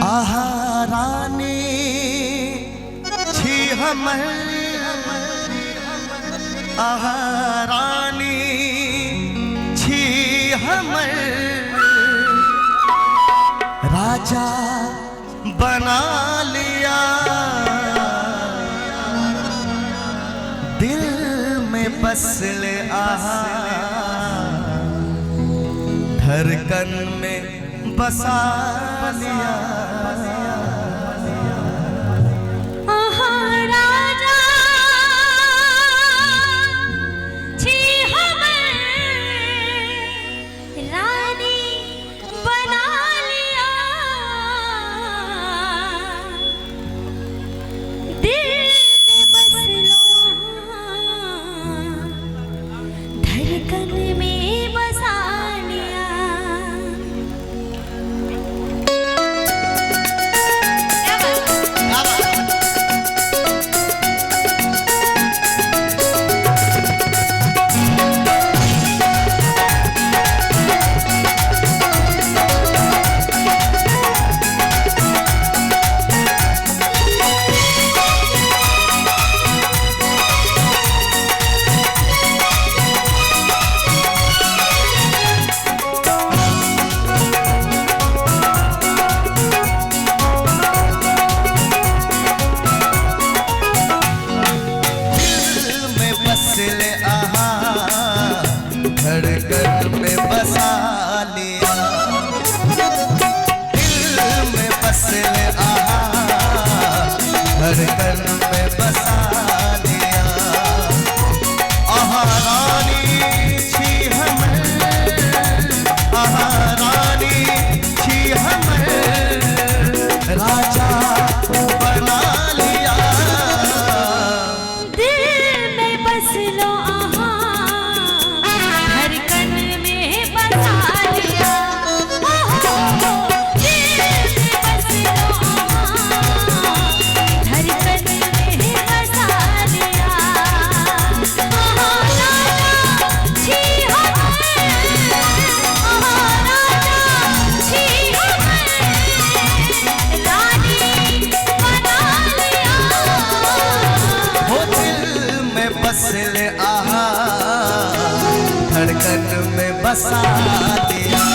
आहा रानी छी हमर, आहा रानी छी हमर, राजा बना लिया दिल में बस ले, आहा धड़कन में बसा लिया। धड़कन में बसा लिया दिल में बस ले, आहा धड़कन में बसा लिया। आहा रानी छी हमर, आहा रानी छी हमर, राजा बना लिया दिल में बस लो, धड़कन में बसा लिया, हो दिल में बस ले, आहा धड़कन में बसा लिया।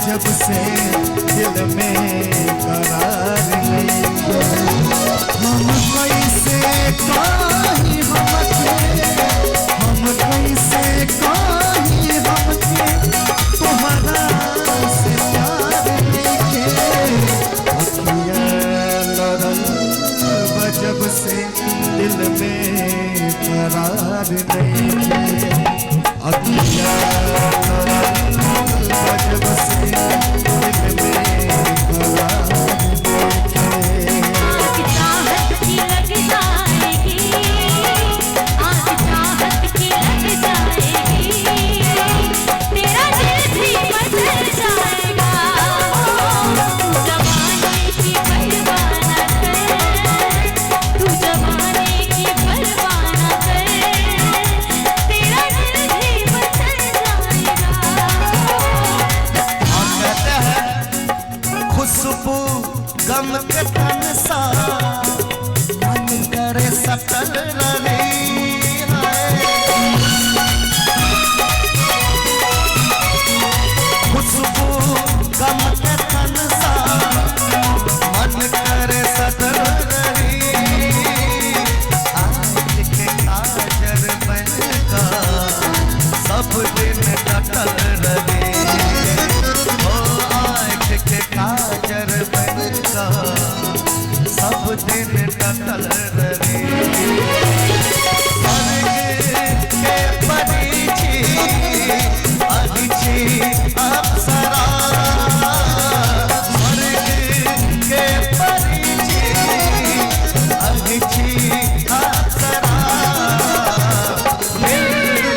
जब से दिल में करार नहीं, हम कैसे कहीं हम कैसे कहीं हमके तुम्हारा गम के तन सा मन करे सटल रहे खुशबू गम के तन सा मन करे सटल रहे आज के काजर बनका सब दिन डटल रहे ओ आज के काजर बनका सब दिन डटल रहे स्वर्ग के परी छी अदिति अप्सरा स्वर्ग के परी छी अदिति अप्सरा दिल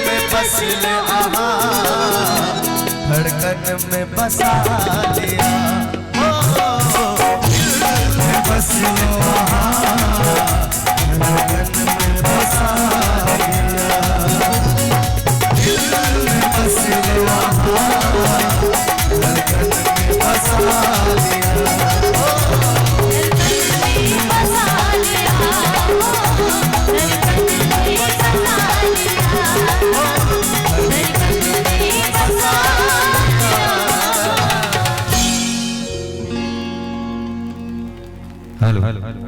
में बसल आहा धड़कन में बसा लिया दिल में बसल आहा धड़कन में बसा लिया दिल में बसल आहा धड़कन में बसा लिया हेलो हेलो